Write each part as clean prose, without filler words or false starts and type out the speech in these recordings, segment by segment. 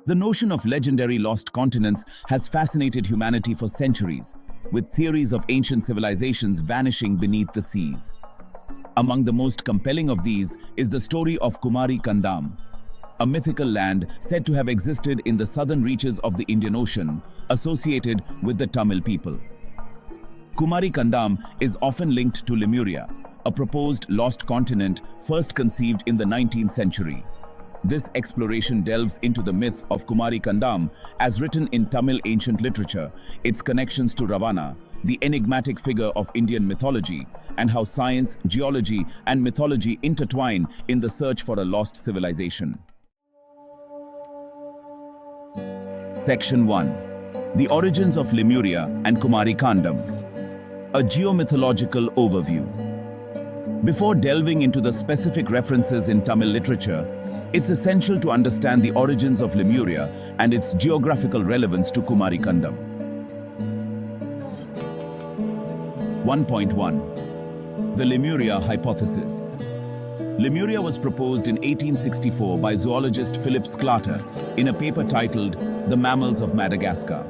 The notion of legendary lost continents has fascinated humanity for centuries, with theories of ancient civilizations vanishing beneath the seas. Among the most compelling of these is the story of Kumari Kandam, a mythical land said to have existed in the southern reaches of the Indian Ocean, associated with the Tamil people. Kumari Kandam is often linked to Lemuria, a proposed lost continent first conceived in the 19th century. This exploration delves into the myth of Kumari Kandam as written in Tamil ancient literature, its connections to Ravana, the enigmatic figure of Indian mythology, and how science, geology, and mythology intertwine in the search for a lost civilization. Section 1. The Origins of Lemuria and Kumari Kandam. A geomythological overview. Before delving into the specific references in Tamil literature, it's essential to understand the origins of Lemuria and its geographical relevance to Kumari Kandam. 1.1. The Lemuria Hypothesis. Lemuria was proposed in 1864 by zoologist Philip Sclater in a paper titled The Mammals of Madagascar.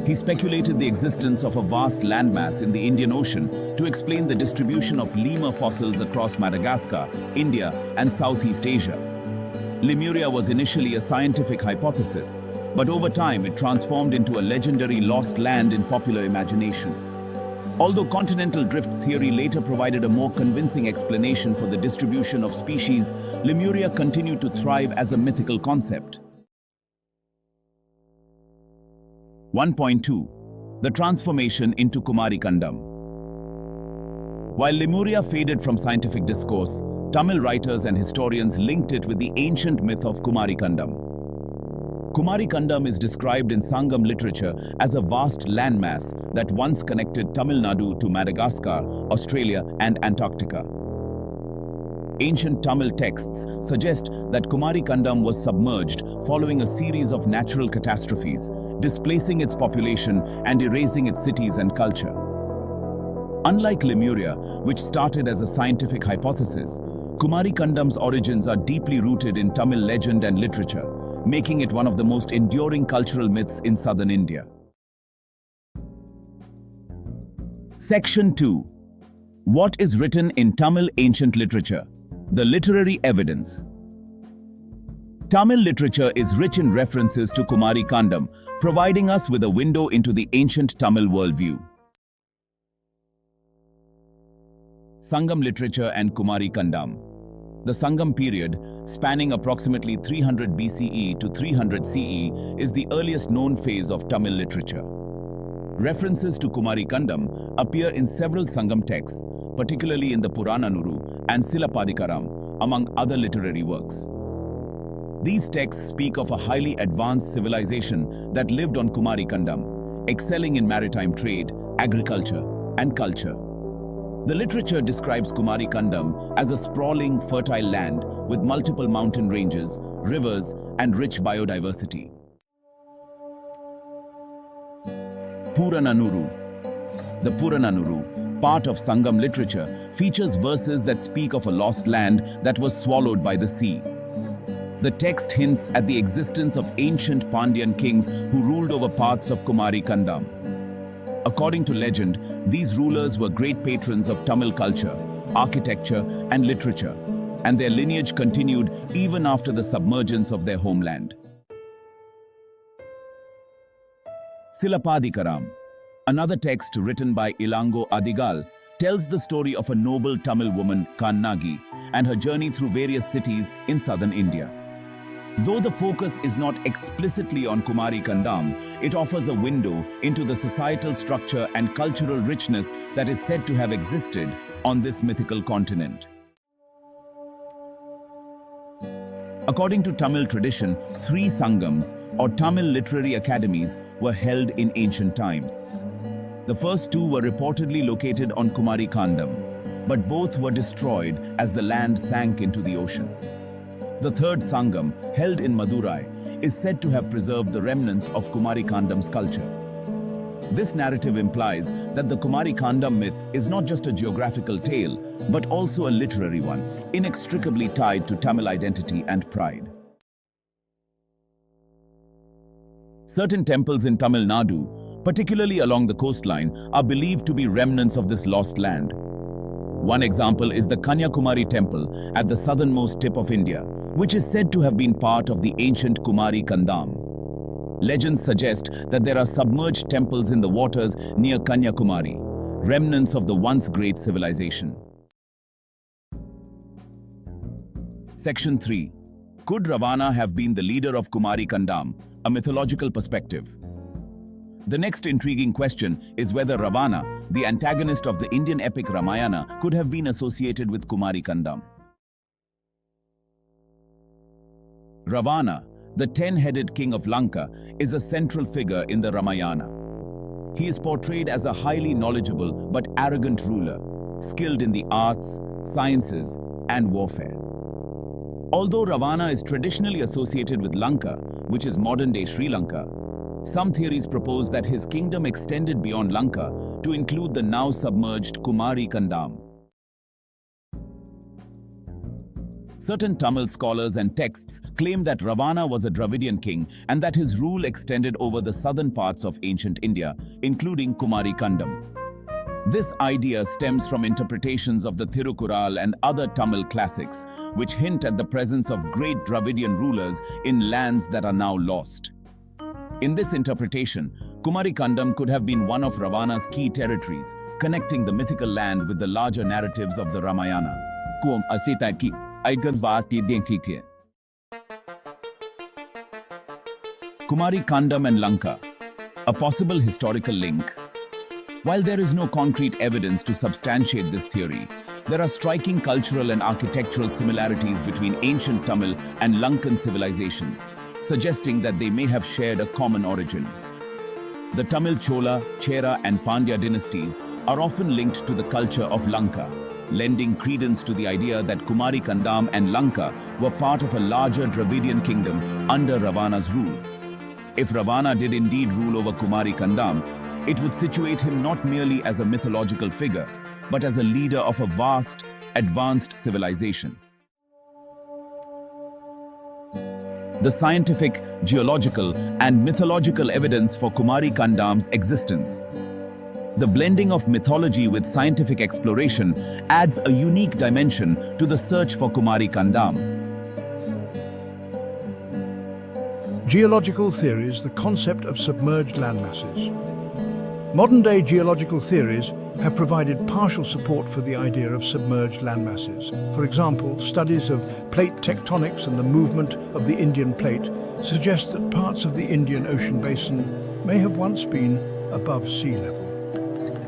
He speculated the existence of a vast landmass in the Indian Ocean to explain the distribution of lemur fossils across Madagascar, India, and Southeast Asia. Lemuria was initially a scientific hypothesis, but over time it transformed into a legendary lost land in popular imagination. Although continental drift theory later provided a more convincing explanation for the distribution of species, Lemuria continued to thrive as a mythical concept. 1.2. The transformation into Kumari Kandam. While Lemuria faded from scientific discourse, Tamil writers and historians linked it with the ancient myth of Kumari Kandam. Kumari Kandam is described in Sangam literature as a vast landmass that once connected Tamil Nadu to Madagascar, Australia, and Antarctica. Ancient Tamil texts suggest that Kumari Kandam was submerged following a series of natural catastrophes, displacing its population and erasing its cities and culture. Unlike Lemuria, which started as a scientific hypothesis, Kumari Kandam's origins are deeply rooted in Tamil legend and literature, making it one of the most enduring cultural myths in southern India. Section 2. What is written in Tamil ancient literature? The literary evidence. Tamil literature is rich in references to Kumari Kandam, providing us with a window into the ancient Tamil worldview. Sangam literature and Kumari Kandam. The Sangam period, spanning approximately 300 BCE to 300 CE, is the earliest known phase of Tamil literature. References to Kumari Kandam appear in several Sangam texts, particularly in the Purananuru and Silapadikaram, among other literary works. These texts speak of a highly advanced civilization that lived on Kumari Kandam, excelling in maritime trade, agriculture, and culture. The literature describes Kumari Kandam as a sprawling, fertile land with multiple mountain ranges, rivers, and rich biodiversity. Purananuru. The Purananuru, part of Sangam literature, features verses that speak of a lost land that was swallowed by the sea. The text hints at the existence of ancient Pandyan kings who ruled over parts of Kumari Kandam. According to legend, these rulers were great patrons of Tamil culture, architecture, and literature, and their lineage continued even after the submergence of their homeland. Silapadikaram, another text written by Ilango Adigal, tells the story of a noble Tamil woman, Kannagi, and her journey through various cities in southern India. Though the focus is not explicitly on Kumari Kandam, it offers a window into the societal structure and cultural richness that is said to have existed on this mythical continent. According to Tamil tradition, 3 Sangams, or Tamil literary academies, were held in ancient times. The first 2 were reportedly located on Kumari Kandam, but both were destroyed as the land sank into the ocean. The third Sangam, held in Madurai, is said to have preserved the remnants of Kumari Kandam's culture. This narrative implies that the Kumari Kandam myth is not just a geographical tale, but also a literary one, inextricably tied to Tamil identity and pride. Certain temples in Tamil Nadu, particularly along the coastline, are believed to be remnants of this lost land. One example is the Kumari temple at the southernmost tip of India, which is said to have been part of the ancient Kumari Kandam. Legends suggest that there are submerged temples in the waters near Kumari, remnants of the once great civilization. Section 3. Could Ravana have been the leader of Kumari Kandam? A mythological perspective. The next intriguing question is whether Ravana, the antagonist of the Indian epic Ramayana, could have been associated with Kumari Kandam. Ravana, the 10-headed king of Lanka, is a central figure in the Ramayana. He is portrayed as a highly knowledgeable but arrogant ruler, skilled in the arts, sciences, and warfare. Although Ravana is traditionally associated with Lanka, which is modern-day Sri Lanka, some theories propose that his kingdom extended beyond Lanka to include the now submerged Kumari Kandam. Certain Tamil scholars and texts claim that Ravana was a Dravidian king and that his rule extended over the southern parts of ancient India, including Kumari Kandam. This idea stems from interpretations of the Thirukural and other Tamil classics, which hint at the presence of great Dravidian rulers in lands that are now lost. In this interpretation, Kumari Kandam could have been one of Ravana's key territories, connecting the mythical land with the larger narratives of the Ramayana. Kumari Kandam and Lanka, a possible historical link. While there is no concrete evidence to substantiate this theory, there are striking cultural and architectural similarities between ancient Tamil and Lankan civilizations, suggesting that they may have shared a common origin. The Tamil Chola, Chera and Pandya dynasties are often linked to the culture of Lanka, lending credence to the idea that Kumari Kandam and Lanka were part of a larger Dravidian kingdom under Ravana's rule. If Ravana did indeed rule over Kumari Kandam, it would situate him not merely as a mythological figure, but as a leader of a vast, advanced civilization. The scientific, geological, and mythological evidence for Kumari Kandam's existence. The blending of mythology with scientific exploration adds a unique dimension to the search for Kumari Kandam. Geological theories, the concept of submerged landmasses. Modern-day geological theories have provided partial support for the idea of submerged landmasses. For example, studies of plate tectonics and the movement of the Indian plate suggest that parts of the Indian Ocean basin may have once been above sea level.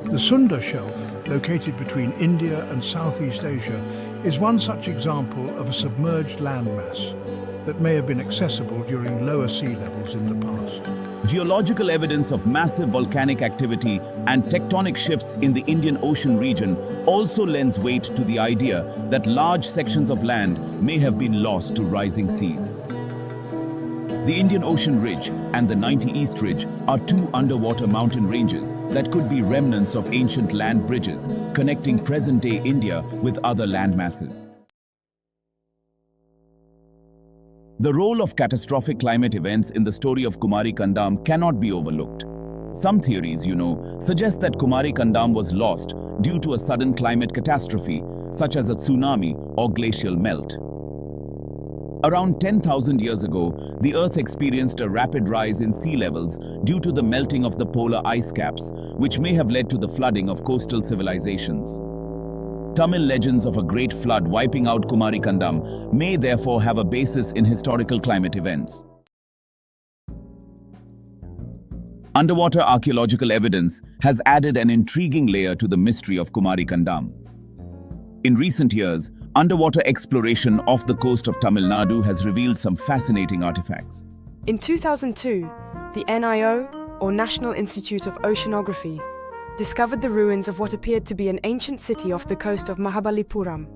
The Sunda Shelf, located between India and Southeast Asia, is one such example of a submerged landmass that may have been accessible during lower sea levels in the past. Geological evidence of massive volcanic activity and tectonic shifts in the Indian Ocean region also lends weight to the idea that large sections of land may have been lost to rising seas. The Indian Ocean Ridge and the 90 East Ridge are two underwater mountain ranges that could be remnants of ancient land bridges connecting present-day India with other land masses. The role of catastrophic climate events in the story of Kumari Kandam cannot be overlooked. Some theories, suggest that Kumari Kandam was lost due to a sudden climate catastrophe, such as a tsunami or glacial melt. Around 10,000 years ago, the Earth experienced a rapid rise in sea levels due to the melting of the polar ice caps, which may have led to the flooding of coastal civilizations. Tamil legends of a great flood wiping out Kumari Kandam may therefore have a basis in historical climate events. Underwater archaeological evidence has added an intriguing layer to the mystery of Kumari Kandam. In recent years, underwater exploration off the coast of Tamil Nadu has revealed some fascinating artifacts. In 2002, the NIO, or National Institute of Oceanography, discovered the ruins of what appeared to be an ancient city off the coast of Mahabalipuram.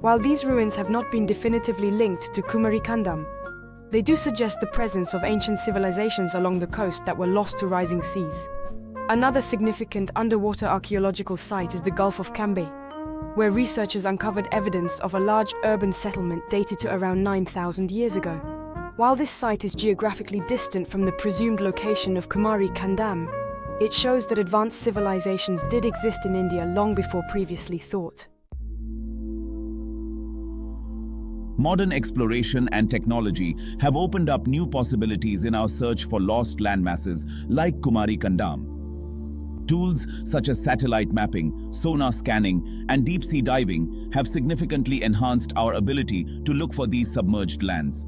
While these ruins have not been definitively linked to Kumari Kandam, they do suggest the presence of ancient civilizations along the coast that were lost to rising seas. Another significant underwater archaeological site is the Gulf of Cambay, where researchers uncovered evidence of a large urban settlement dated to around 9,000 years ago. While this site is geographically distant from the presumed location of Kumari Kandam, it shows that advanced civilizations did exist in India long before previously thought. Modern exploration and technology have opened up new possibilities in our search for lost landmasses like Kumari Kandam. Tools such as satellite mapping, sonar scanning, and deep-sea diving have significantly enhanced our ability to look for these submerged lands.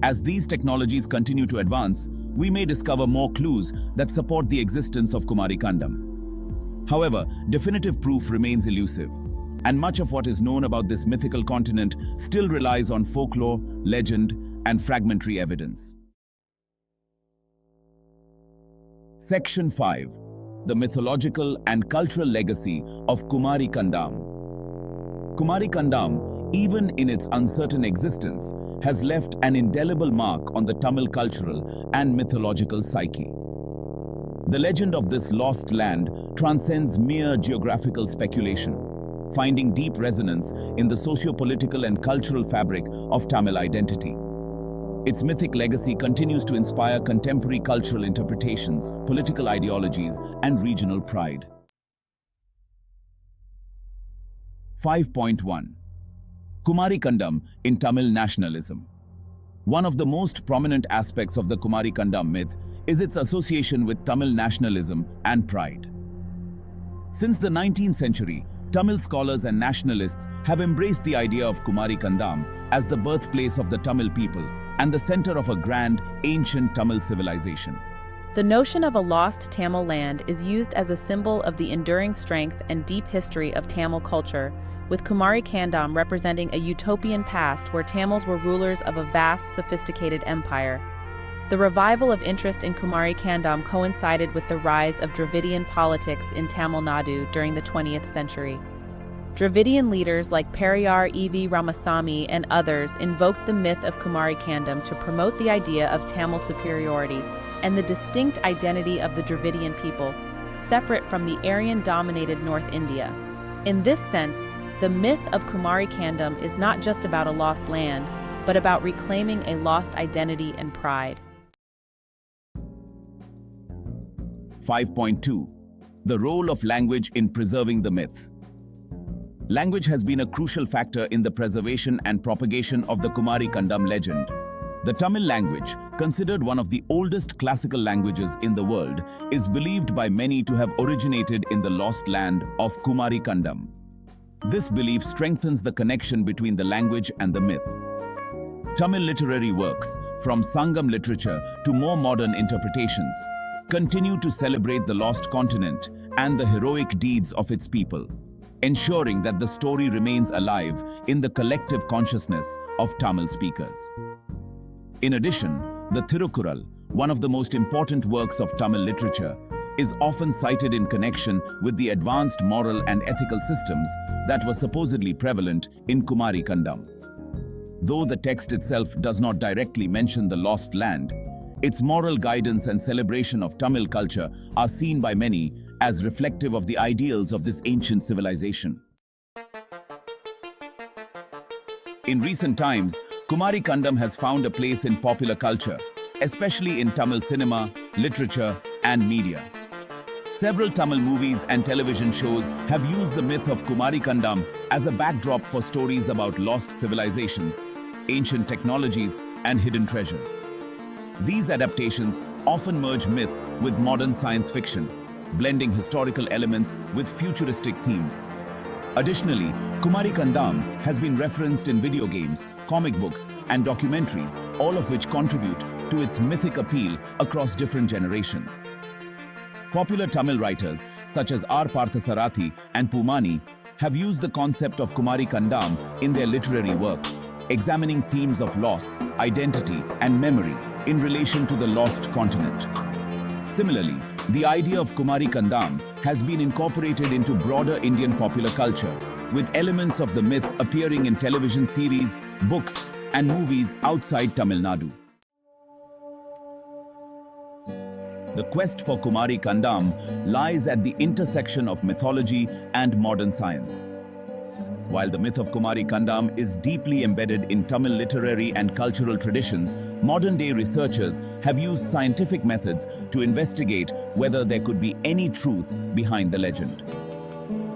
As these technologies continue to advance, we may discover more clues that support the existence of Kumari Kandam. However, definitive proof remains elusive, and much of what is known about this mythical continent still relies on folklore, legend, and fragmentary evidence. Section 5. The mythological and cultural legacy of Kumari Kandam. Kumari Kandam, even in its uncertain existence, has left an indelible mark on the Tamil cultural and mythological psyche. The legend of this lost land transcends mere geographical speculation, finding deep resonance in the socio-political and cultural fabric of Tamil identity. Its mythic legacy continues to inspire contemporary cultural interpretations, political ideologies, and regional pride. 5.1. Kumari Kandam in Tamil nationalism. One of the most prominent aspects of the Kumari Kandam myth is its association with Tamil nationalism and pride. Since the 19th century, Tamil scholars and nationalists have embraced the idea of Kumari Kandam as the birthplace of the Tamil people and the center of a grand, ancient Tamil civilization. The notion of a lost Tamil land is used as a symbol of the enduring strength and deep history of Tamil culture, with Kumari Kandam representing a utopian past where Tamils were rulers of a vast, sophisticated empire. The revival of interest in Kumari Kandam coincided with the rise of Dravidian politics in Tamil Nadu during the 20th century. Dravidian leaders like Periyar E.V. Ramasamy and others invoked the myth of Kumari Kandam to promote the idea of Tamil superiority and the distinct identity of the Dravidian people, separate from the Aryan-dominated North India. In this sense, the myth of Kumari Kandam is not just about a lost land, but about reclaiming a lost identity and pride. 5.2. The role of language in preserving the myth. Language has been a crucial factor in the preservation and propagation of the Kumari Kandam legend. The Tamil language, considered one of the oldest classical languages in the world, is believed by many to have originated in the lost land of Kumari Kandam. This belief strengthens the connection between the language and the myth. Tamil literary works, from Sangam literature to more modern interpretations, continue to celebrate the lost continent and the heroic deeds of its people, ensuring that the story remains alive in the collective consciousness of Tamil speakers. In addition, the Thirukkural, one of the most important works of Tamil literature, is often cited in connection with the advanced moral and ethical systems that were supposedly prevalent in Kumari Kandam. Though the text itself does not directly mention the lost land, its moral guidance and celebration of Tamil culture are seen by many as reflective of the ideals of this ancient civilization. In recent times, Kumari Kandam has found a place in popular culture, especially in Tamil cinema, literature, and media. Several Tamil movies and television shows have used the myth of Kumari Kandam as a backdrop for stories about lost civilizations, ancient technologies, and hidden treasures. These adaptations often merge myth with modern science fiction, blending historical elements with futuristic themes. Additionally, Kumari Kandam has been referenced in video games, comic books, and documentaries, all of which contribute to its mythic appeal across different generations. Popular Tamil writers such as R. Parthasarathi and Poomani have used the concept of Kumari Kandam in their literary works, examining themes of loss, identity, and memory in relation to the lost continent. Similarly, the idea of Kumari Kandam has been incorporated into broader Indian popular culture, with elements of the myth appearing in television series, books, and movies outside Tamil Nadu. The quest for Kumari Kandam lies at the intersection of mythology and modern science. While the myth of Kumari Kandam is deeply embedded in Tamil literary and cultural traditions, modern-day researchers have used scientific methods to investigate whether there could be any truth behind the legend.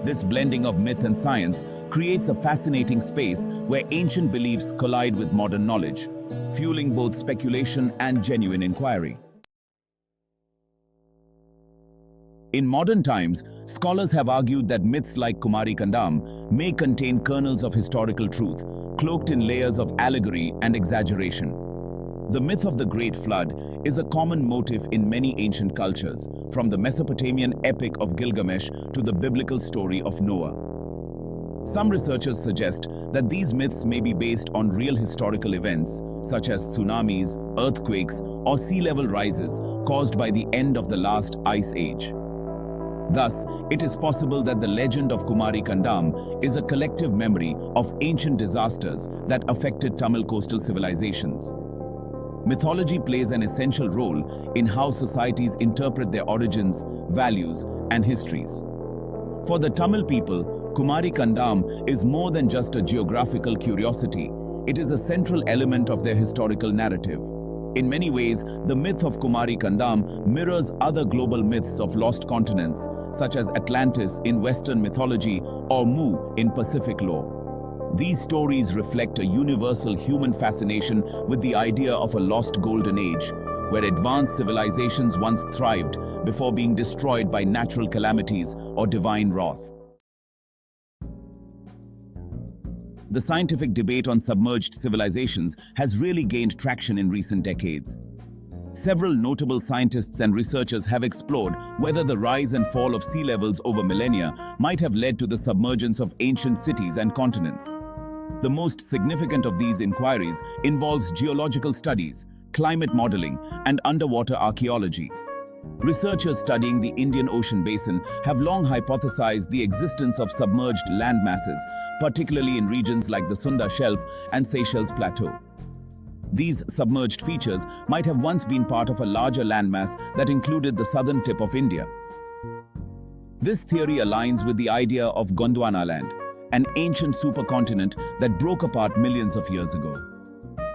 This blending of myth and science creates a fascinating space where ancient beliefs collide with modern knowledge, fueling both speculation and genuine inquiry. In modern times, scholars have argued that myths like Kumari Kandam may contain kernels of historical truth, cloaked in layers of allegory and exaggeration. The myth of the Great Flood is a common motif in many ancient cultures, from the Mesopotamian epic of Gilgamesh to the biblical story of Noah. Some researchers suggest that these myths may be based on real historical events, such as tsunamis, earthquakes, or sea level rises caused by the end of the last ice age. Thus, it is possible that the legend of Kumari Kandam is a collective memory of ancient disasters that affected Tamil coastal civilizations. Mythology plays an essential role in how societies interpret their origins, values, and histories. For the Tamil people, Kumari Kandam is more than just a geographical curiosity. It is a central element of their historical narrative. In many ways, the myth of Kumari Kandam mirrors other global myths of lost continents, such as Atlantis in Western mythology or Mu in Pacific lore. These stories reflect a universal human fascination with the idea of a lost golden age, where advanced civilizations once thrived before being destroyed by natural calamities or divine wrath. The scientific debate on submerged civilizations has really gained traction in recent decades. Several notable scientists and researchers have explored whether the rise and fall of sea levels over millennia might have led to the submergence of ancient cities and continents. The most significant of these inquiries involves geological studies, climate modeling, and underwater archaeology. Researchers studying the Indian Ocean basin have long hypothesized the existence of submerged land masses, particularly in regions like the Sunda Shelf and Seychelles Plateau. These submerged features might have once been part of a larger landmass that included the southern tip of India. This theory aligns with the idea of Gondwana land, an ancient supercontinent that broke apart millions of years ago.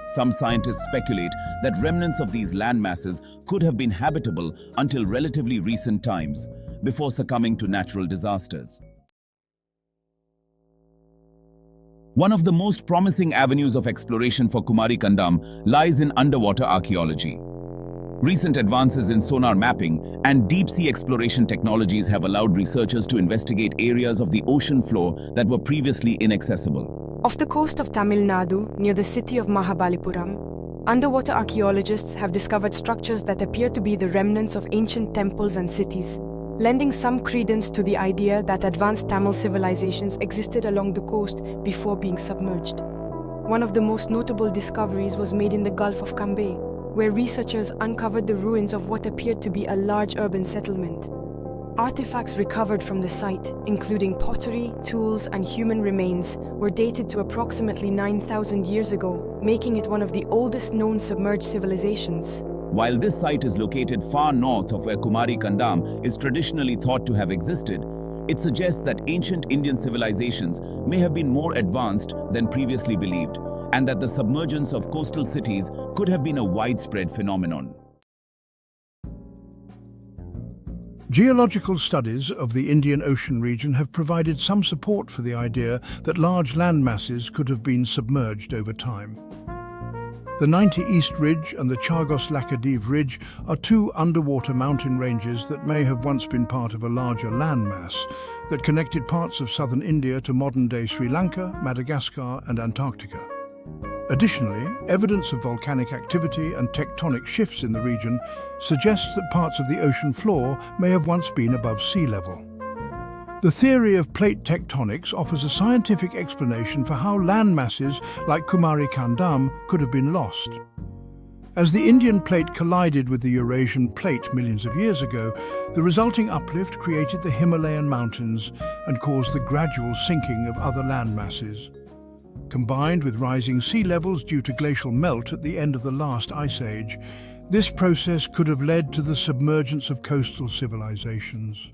Some scientists speculate that remnants of these landmasses could have been habitable until relatively recent times, before succumbing to natural disasters. One of the most promising avenues of exploration for Kumari Kandam lies in underwater archaeology. Recent advances in sonar mapping and deep-sea exploration technologies have allowed researchers to investigate areas of the ocean floor that were previously inaccessible. Off the coast of Tamil Nadu, near the city of Mahabalipuram, underwater archaeologists have discovered structures that appear to be the remnants of ancient temples and cities, lending some credence to the idea that advanced Tamil civilizations existed along the coast before being submerged. One of the most notable discoveries was made in the Gulf of Cambay, where researchers uncovered the ruins of what appeared to be a large urban settlement. Artifacts recovered from the site, including pottery, tools, and human remains, were dated to approximately 9,000 years ago, making it one of the oldest known submerged civilizations. While this site is located far north of where Kumari Kandam is traditionally thought to have existed, it suggests that ancient Indian civilizations may have been more advanced than previously believed, and that the submergence of coastal cities could have been a widespread phenomenon. Geological studies of the Indian Ocean region have provided some support for the idea that large land masses could have been submerged over time. The 90 East Ridge and the Chagos Laccadive Ridge are two underwater mountain ranges that may have once been part of a larger landmass that connected parts of southern India to modern-day Sri Lanka, Madagascar, and Antarctica. Additionally, evidence of volcanic activity and tectonic shifts in the region suggests that parts of the ocean floor may have once been above sea level. The theory of plate tectonics offers a scientific explanation for how land masses like Kumari Kandam could have been lost. As the Indian plate collided with the Eurasian plate millions of years ago, the resulting uplift created the Himalayan mountains and caused the gradual sinking of other land masses. Combined with rising sea levels due to glacial melt at the end of the last ice age, this process could have led to the submergence of coastal civilizations.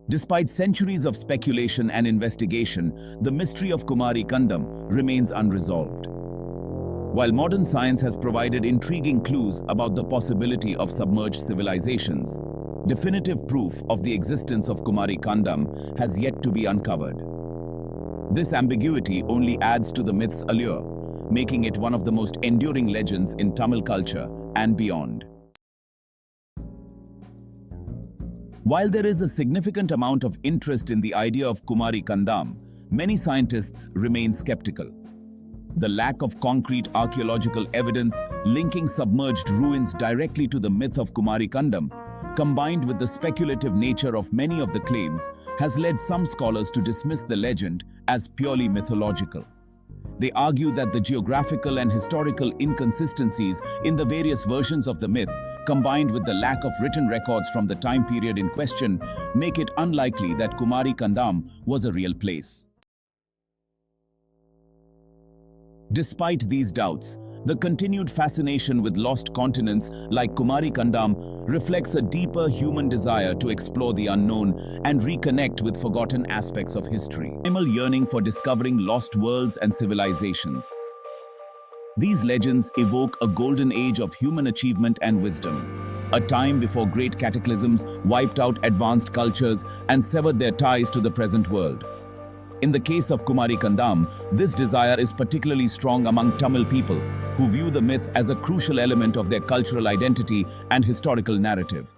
Despite centuries of speculation and investigation, the mystery of Kumari Kandam remains unresolved. While modern science has provided intriguing clues about the possibility of submerged civilizations, definitive proof of the existence of Kumari Kandam has yet to be uncovered. This ambiguity only adds to the myth's allure, making it one of the most enduring legends in Tamil culture and beyond. While there is a significant amount of interest in the idea of Kumari Kandam, many scientists remain skeptical. The lack of concrete archaeological evidence linking submerged ruins directly to the myth of Kumari Kandam, combined with the speculative nature of many of the claims, has led some scholars to dismiss the legend as purely mythological. They argue that the geographical and historical inconsistencies in the various versions of the myth, combined with the lack of written records from the time period in question, make it unlikely that Kumari Kandam was a real place. Despite these doubts, the continued fascination with lost continents like Kumari Kandam reflects a deeper human desire to explore the unknown and reconnect with forgotten aspects of history. Primal yearning for discovering lost worlds and civilizations. These legends evoke a golden age of human achievement and wisdom, a time before great cataclysms wiped out advanced cultures and severed their ties to the present world. In the case of Kumari Kandam, this desire is particularly strong among Tamil people, who view the myth as a crucial element of their cultural identity and historical narrative.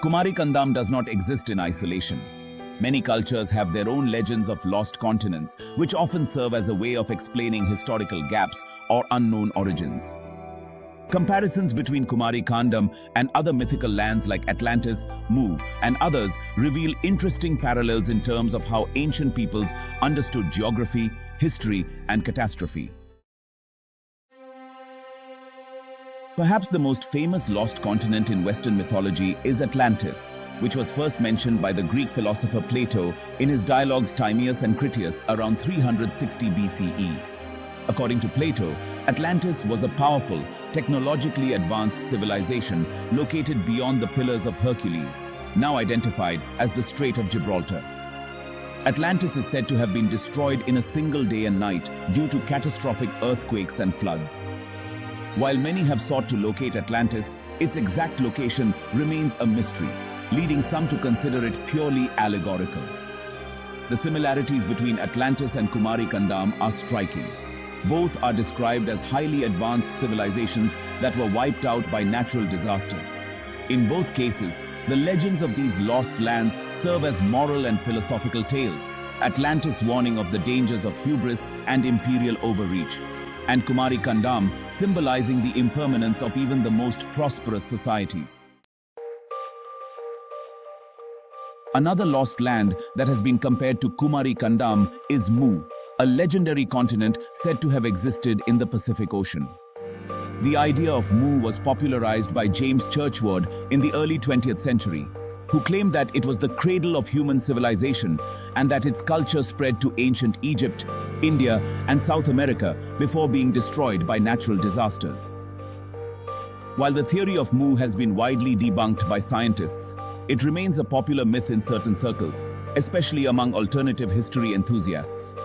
Kumari Kandam does not exist in isolation. Many cultures have their own legends of lost continents, which often serve as a way of explaining historical gaps or unknown origins. Comparisons between Kumari Kandam and other mythical lands like Atlantis, Mu, and others reveal interesting parallels in terms of how ancient peoples understood geography, history, and catastrophe. Perhaps the most famous lost continent in Western mythology is Atlantis, which was first mentioned by the Greek philosopher Plato in his dialogues Timaeus and Critias around 360 BCE. According to Plato, Atlantis was a powerful, technologically advanced civilization located beyond the Pillars of Hercules, now identified as the Strait of Gibraltar. Atlantis is said to have been destroyed in a single day and night due to catastrophic earthquakes and floods. While many have sought to locate Atlantis, its exact location remains a mystery, leading some to consider it purely allegorical. The similarities between Atlantis and Kumari Kandam are striking. Both are described as highly advanced civilizations that were wiped out by natural disasters. In both cases, the legends of these lost lands serve as moral and philosophical tales, Atlantis warning of the dangers of hubris and imperial overreach, and Kumari Kandam symbolizing the impermanence of even the most prosperous societies. Another lost land that has been compared to Kumari Kandam is Mu, a legendary continent said to have existed in the Pacific Ocean. The idea of Mu was popularized by James Churchward in the early 20th century, who claimed that it was the cradle of human civilization and that its culture spread to ancient Egypt, India, and South America before being destroyed by natural disasters. While the theory of Mu has been widely debunked by scientists, it remains a popular myth in certain circles, especially among alternative history enthusiasts.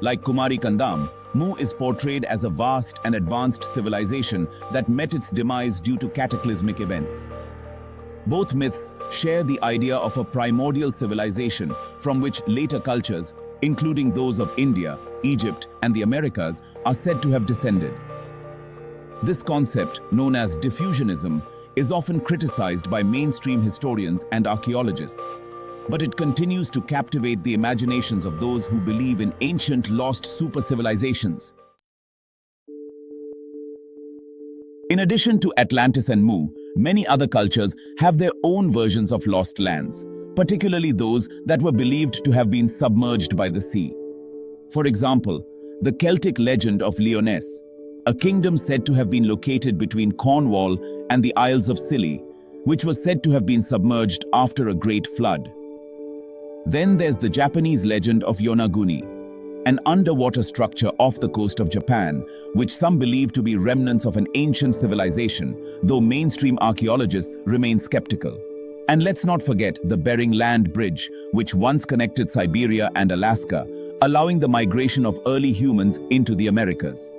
Like Kumari Kandam, Mu is portrayed as a vast and advanced civilization that met its demise due to cataclysmic events. Both myths share the idea of a primordial civilization from which later cultures, including those of India, Egypt, and the Americas, are said to have descended. This concept, known as diffusionism, is often criticized by mainstream historians and archaeologists, but it continues to captivate the imaginations of those who believe in ancient lost super-civilizations. In addition to Atlantis and Mu, many other cultures have their own versions of lost lands, particularly those that were believed to have been submerged by the sea. For example, the Celtic legend of Lyonesse, a kingdom said to have been located between Cornwall and the Isles of Scilly, which was said to have been submerged after a great flood. Then there's the Japanese legend of Yonaguni, an underwater structure off the coast of Japan, which some believe to be remnants of an ancient civilization, though mainstream archaeologists remain skeptical. And let's not forget the Bering Land Bridge, which once connected Siberia and Alaska, allowing the migration of early humans into the Americas.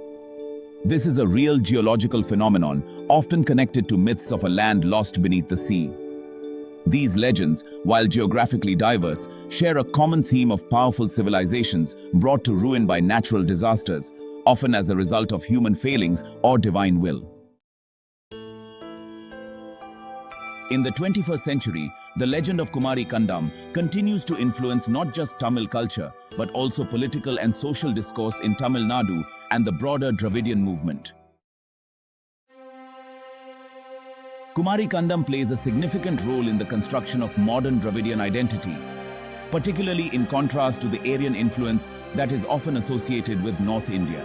This is a real geological phenomenon, often connected to myths of a land lost beneath the sea. These legends, while geographically diverse, share a common theme of powerful civilizations brought to ruin by natural disasters, often as a result of human failings or divine will. In the 21st century, the legend of Kumari Kandam continues to influence not just Tamil culture, but also political and social discourse in Tamil Nadu and the broader Dravidian movement. Kumari Kandam plays a significant role in the construction of modern Dravidian identity, particularly in contrast to the Aryan influence that is often associated with North India.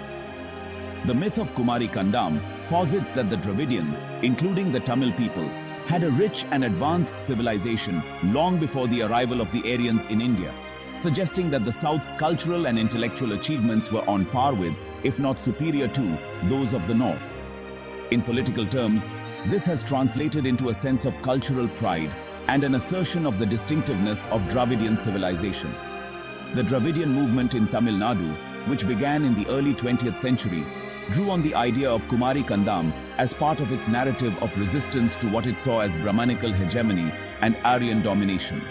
The myth of Kumari Kandam posits that the Dravidians, including the Tamil people, had a rich and advanced civilization long before the arrival of the Aryans in India, suggesting that the South's cultural and intellectual achievements were on par with, if not superior to, those of the North. In political terms, this has translated into a sense of cultural pride and an assertion of the distinctiveness of Dravidian civilization. The Dravidian movement in Tamil Nadu, which began in the early 20th century, drew on the idea of Kumari Kandam as part of its narrative of resistance to what it saw as Brahmanical hegemony and Aryan domination.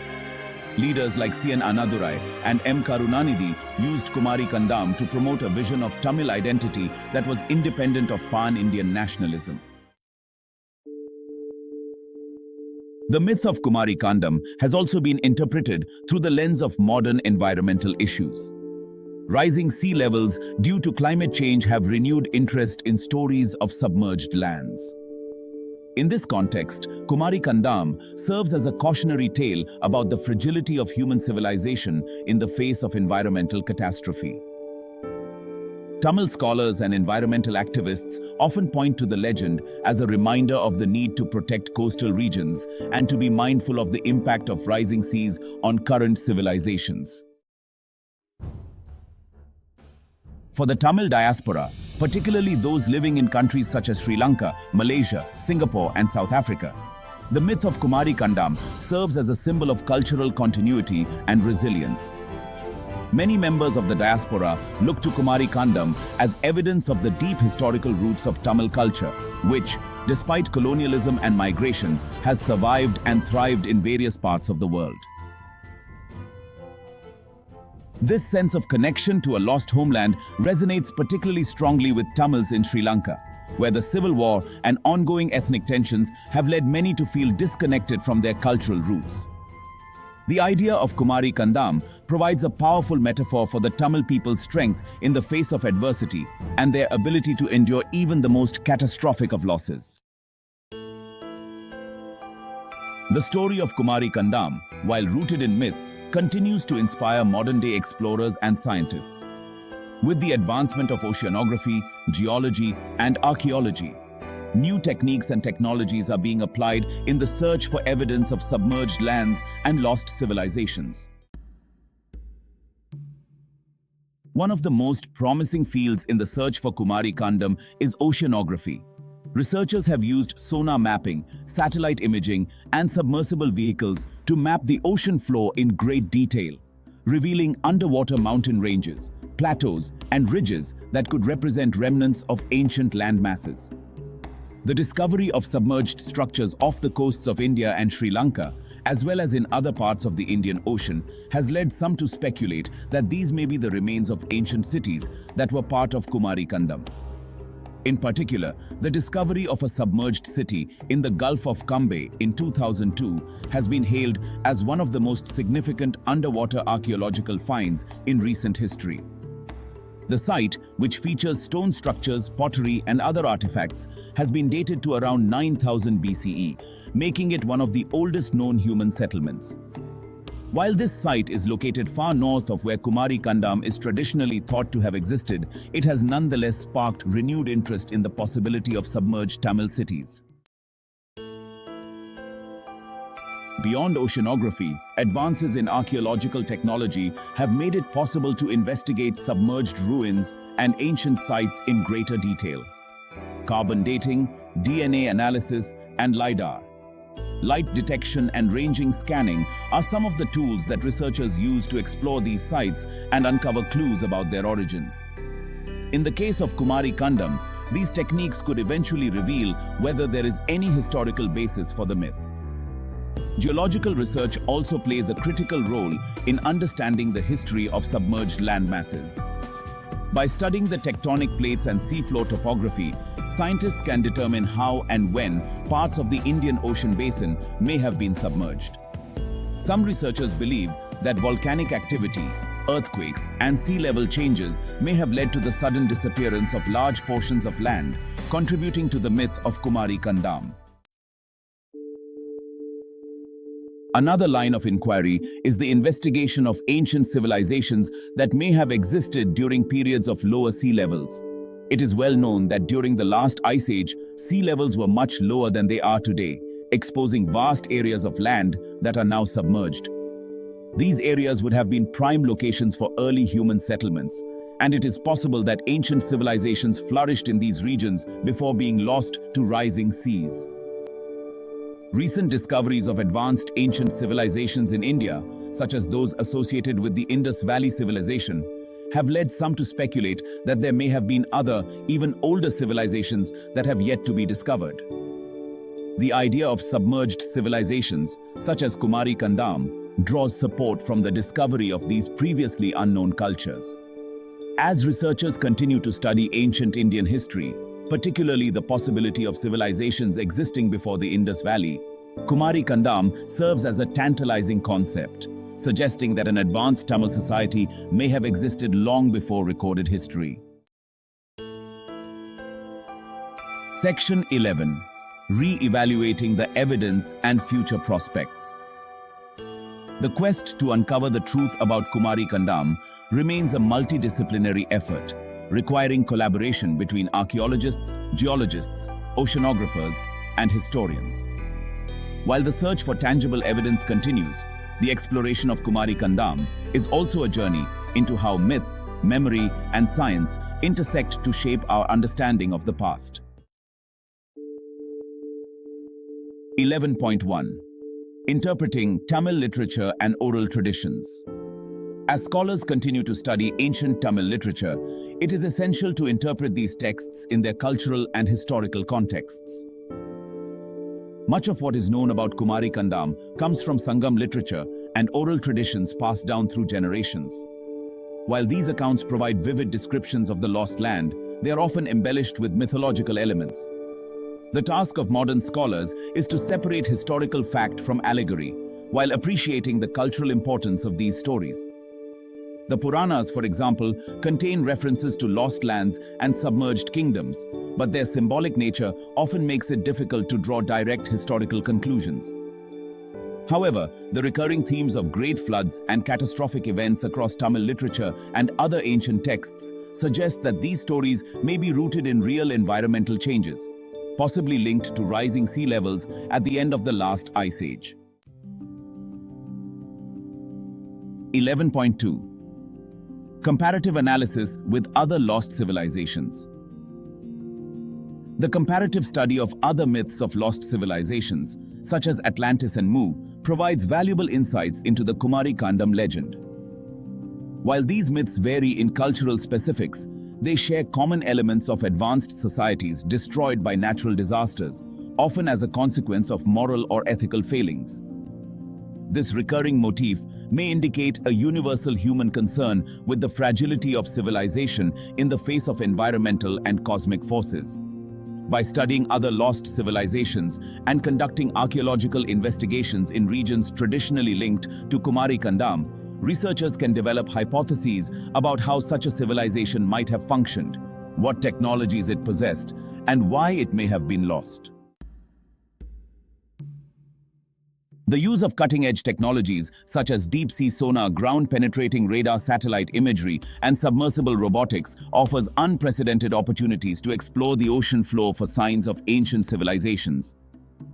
Leaders like C.N. Annadurai and M. Karunanidhi used Kumari Kandam to promote a vision of Tamil identity that was independent of pan-Indian nationalism. The myth of Kumari Kandam has also been interpreted through the lens of modern environmental issues. Rising sea levels due to climate change have renewed interest in stories of submerged lands. In this context, Kumari Kandam serves as a cautionary tale about the fragility of human civilization in the face of environmental catastrophe. Tamil scholars and environmental activists often point to the legend as a reminder of the need to protect coastal regions and to be mindful of the impact of rising seas on current civilizations. For the Tamil diaspora, particularly those living in countries such as Sri Lanka, Malaysia, Singapore, and South Africa, the myth of Kumari Kandam serves as a symbol of cultural continuity and resilience. Many members of the diaspora look to Kumari Kandam as evidence of the deep historical roots of Tamil culture, which, despite colonialism and migration, has survived and thrived in various parts of the world. This sense of connection to a lost homeland resonates particularly strongly with Tamils in Sri Lanka, where the civil war and ongoing ethnic tensions have led many to feel disconnected from their cultural roots. The idea of Kumari Kandam provides a powerful metaphor for the Tamil people's strength in the face of adversity and their ability to endure even the most catastrophic of losses. The story of Kumari Kandam, while rooted in myth, continues to inspire modern-day explorers and scientists. With the advancement of oceanography, geology, and archaeology, new techniques and technologies are being applied in the search for evidence of submerged lands and lost civilizations. One of the most promising fields in the search for Kumari Kandam is oceanography. Researchers have used sonar mapping, satellite imaging, and submersible vehicles to map the ocean floor in great detail, revealing underwater mountain ranges, plateaus, and ridges that could represent remnants of ancient land masses. The discovery of submerged structures off the coasts of India and Sri Lanka, as well as in other parts of the Indian Ocean, has led some to speculate that these may be the remains of ancient cities that were part of Kumari Kandam. In particular, the discovery of a submerged city in the Gulf of Cambay in 2002 has been hailed as one of the most significant underwater archaeological finds in recent history. The site, which features stone structures, pottery, and other artifacts, has been dated to around 9000 BCE, making it one of the oldest known human settlements. While this site is located far north of where Kumari Kandam is traditionally thought to have existed, it has nonetheless sparked renewed interest in the possibility of submerged Tamil cities. Beyond oceanography, advances in archaeological technology have made it possible to investigate submerged ruins and ancient sites in greater detail. Carbon dating, DNA analysis, and LiDAR. light detection and ranging scanning are some of the tools that researchers use to explore these sites and uncover clues about their origins. In the case of Kumari Kandam, these techniques could eventually reveal whether there is any historical basis for the myth. Geological research also plays a critical role in understanding the history of submerged land masses. By studying the tectonic plates and seafloor topography, scientists can determine how and when parts of the Indian Ocean basin may have been submerged. Some researchers believe that volcanic activity, earthquakes, and sea level changes may have led to the sudden disappearance of large portions of land, contributing to the myth of Kumari Kandam. Another line of inquiry is the investigation of ancient civilizations that may have existed during periods of lower sea levels. It is well known that during the last ice age, sea levels were much lower than they are today, exposing vast areas of land that are now submerged. These areas would have been prime locations for early human settlements, and it is possible that ancient civilizations flourished in these regions before being lost to rising seas. Recent discoveries of advanced ancient civilizations in India, such as those associated with the Indus Valley civilization, have led some to speculate that there may have been other, even older civilizations that have yet to be discovered. The idea of submerged civilizations, such as Kumari Kandam, draws support from the discovery of these previously unknown cultures. As researchers continue to study ancient Indian history, particularly the possibility of civilizations existing before the Indus Valley, Kumari Kandam serves as a tantalizing concept, suggesting that an advanced Tamil society may have existed long before recorded history. Section 11. Re-evaluating the evidence and future prospects. The quest to uncover the truth about Kumari Kandam remains a multidisciplinary effort, requiring collaboration between archaeologists, geologists, oceanographers, and historians. While the search for tangible evidence continues, the exploration of Kumari Kandam is also a journey into how myth, memory, and science intersect to shape our understanding of the past. 11.1. Interpreting Tamil literature and oral traditions. As scholars continue to study ancient Tamil literature, it is essential to interpret these texts in their cultural and historical contexts. Much of what is known about Kumari Kandam comes from Sangam literature and oral traditions passed down through generations. While these accounts provide vivid descriptions of the lost land, they are often embellished with mythological elements. The task of modern scholars is to separate historical fact from allegory, while appreciating the cultural importance of these stories. The Puranas, for example, contain references to lost lands and submerged kingdoms, but their symbolic nature often makes it difficult to draw direct historical conclusions. However, the recurring themes of great floods and catastrophic events across Tamil literature and other ancient texts suggest that these stories may be rooted in real environmental changes, possibly linked to rising sea levels at the end of the last ice age. 11.2. Comparative analysis with other lost civilizations. The comparative study of other myths of lost civilizations, such as Atlantis and Mu, provides valuable insights into the Kumari Kandam legend. While these myths vary in cultural specifics, they share common elements of advanced societies destroyed by natural disasters, often as a consequence of moral or ethical failings. This recurring motif may indicate a universal human concern with the fragility of civilization in the face of environmental and cosmic forces. By studying other lost civilizations and conducting archaeological investigations in regions traditionally linked to Kumari Kandam, researchers can develop hypotheses about how such a civilization might have functioned, what technologies it possessed, and why it may have been lost. The use of cutting-edge technologies such as deep-sea sonar, ground-penetrating radar satellite imagery, and submersible robotics offers unprecedented opportunities to explore the ocean floor for signs of ancient civilizations.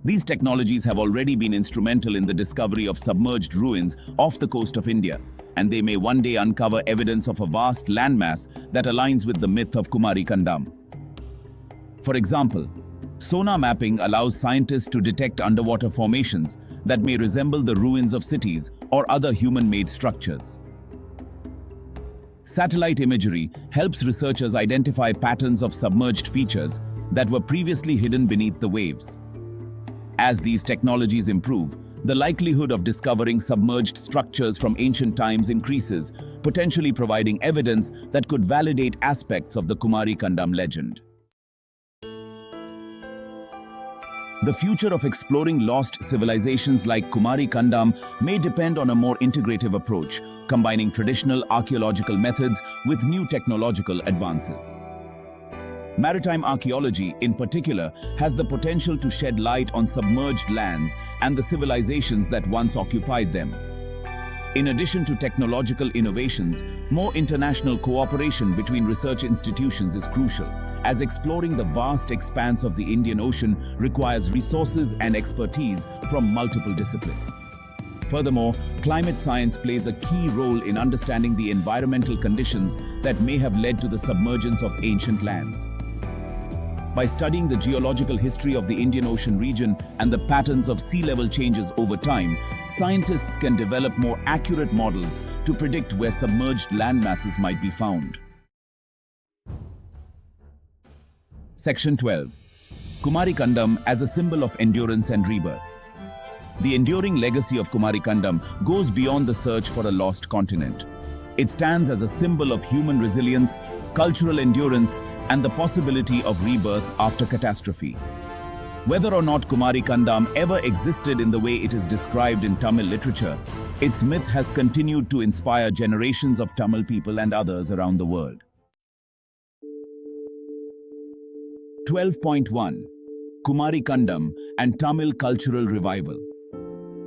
These technologies have already been instrumental in the discovery of submerged ruins off the coast of India, and they may one day uncover evidence of a vast landmass that aligns with the myth of Kumari Kandam. For example, Sonar mapping allows scientists to detect underwater formations that may resemble the ruins of cities or other human-made structures. Satellite imagery helps researchers identify patterns of submerged features that were previously hidden beneath the waves. As these technologies improve, the likelihood of discovering submerged structures from ancient times increases, potentially providing evidence that could validate aspects of the Kumari Kandam legend. The future of exploring lost civilizations like Kumari Kandam may depend on a more integrative approach, combining traditional archaeological methods with new technological advances. Maritime archaeology, in particular, has the potential to shed light on submerged lands and the civilizations that once occupied them. In addition to technological innovations, more international cooperation between research institutions is crucial, as exploring the vast expanse of the Indian Ocean requires resources and expertise from multiple disciplines. Furthermore, climate science plays a key role in understanding the environmental conditions that may have led to the submergence of ancient lands. By studying the geological history of the Indian Ocean region and the patterns of sea level changes over time, scientists can develop more accurate models to predict where submerged land masses might be found. Section 12. Kumari Kandam as a symbol of endurance and rebirth. The enduring legacy of Kumari Kandam goes beyond the search for a lost continent. It stands as a symbol of human resilience, cultural endurance, and the possibility of rebirth after catastrophe. Whether or not Kumari Kandam ever existed in the way it is described in Tamil literature, its myth has continued to inspire generations of Tamil people and others around the world. 12.1. Kumari Kandam and Tamil Cultural Revival.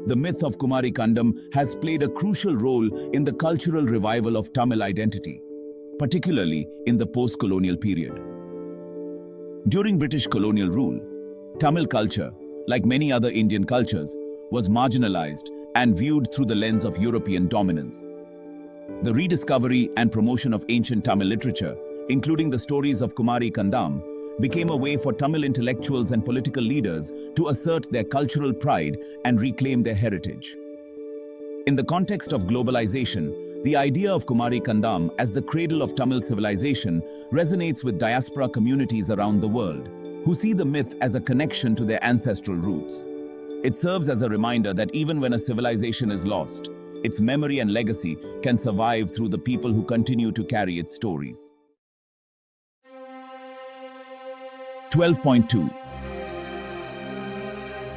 The myth of Kumari Kandam has played a crucial role in the cultural revival of Tamil identity, particularly in the post-colonial period. During British colonial rule, Tamil culture, like many other Indian cultures, was marginalized and viewed through the lens of European dominance. The rediscovery and promotion of ancient Tamil literature, including the stories of Kumari Kandam, became a way for Tamil intellectuals and political leaders to assert their cultural pride and reclaim their heritage. In the context of globalization, the idea of Kumari Kandam as the cradle of Tamil civilization resonates with diaspora communities around the world, who see the myth as a connection to their ancestral roots. It serves as a reminder that even when a civilization is lost, its memory and legacy can survive through the people who continue to carry its stories. 12.2.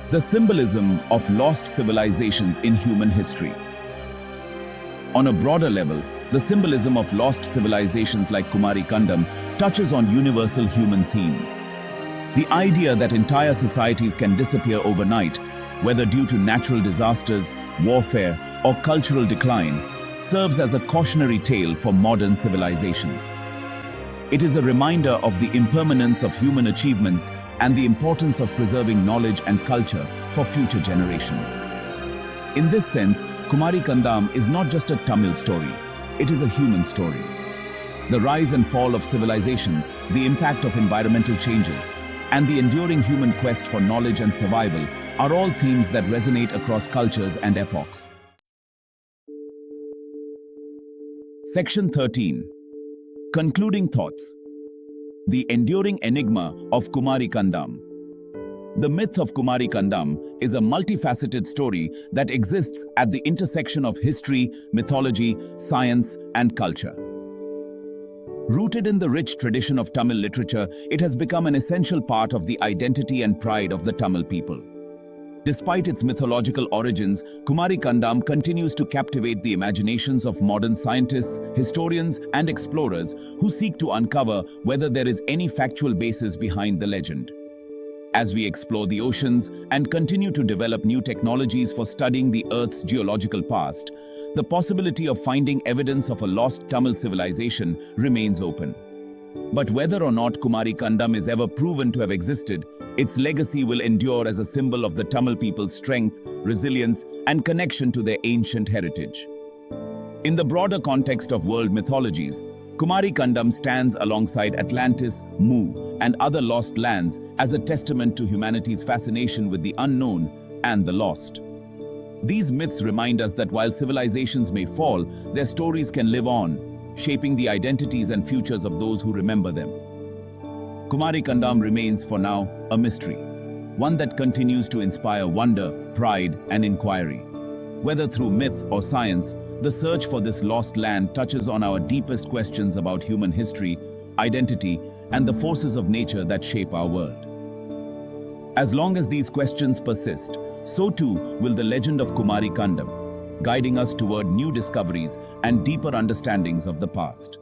The symbolism of lost civilizations in human history. On a broader level, the symbolism of lost civilizations like Kumari Kandam touches on universal human themes. The idea that entire societies can disappear overnight, whether due to natural disasters, warfare, or cultural decline, serves as a cautionary tale for modern civilizations. It is a reminder of the impermanence of human achievements and the importance of preserving knowledge and culture for future generations. In this sense, Kumari Kandam is not just a Tamil story, it is a human story. The rise and fall of civilizations, the impact of environmental changes, and the enduring human quest for knowledge and survival are all themes that resonate across cultures and epochs. Section 13. Concluding thoughts. The enduring enigma of Kumari Kandam. The myth of Kumari Kandam is a multifaceted story that exists at the intersection of history, mythology, science, and culture. Rooted in the rich tradition of Tamil literature, it has become an essential part of the identity and pride of the Tamil people. Despite its mythological origins, Kumari Kandam continues to captivate the imaginations of modern scientists, historians, and explorers who seek to uncover whether there is any factual basis behind the legend. As we explore the oceans and continue to develop new technologies for studying the Earth's geological past, the possibility of finding evidence of a lost Tamil civilization remains open. But whether or not Kumari Kandam is ever proven to have existed, its legacy will endure as a symbol of the Tamil people's strength, resilience, and connection to their ancient heritage. In the broader context of world mythologies, Kumari Kandam stands alongside Atlantis, Mu, and other lost lands as a testament to humanity's fascination with the unknown and the lost. These myths remind us that while civilizations may fall, their stories can live on, shaping the identities and futures of those who remember them. Kumari Kandam remains, for now, a mystery, one that continues to inspire wonder, pride, and inquiry. Whether through myth or science, the search for this lost land touches on our deepest questions about human history, identity, and the forces of nature that shape our world. As long as these questions persist, so too will the legend of Kumari Kandam, guiding us toward new discoveries and deeper understandings of the past.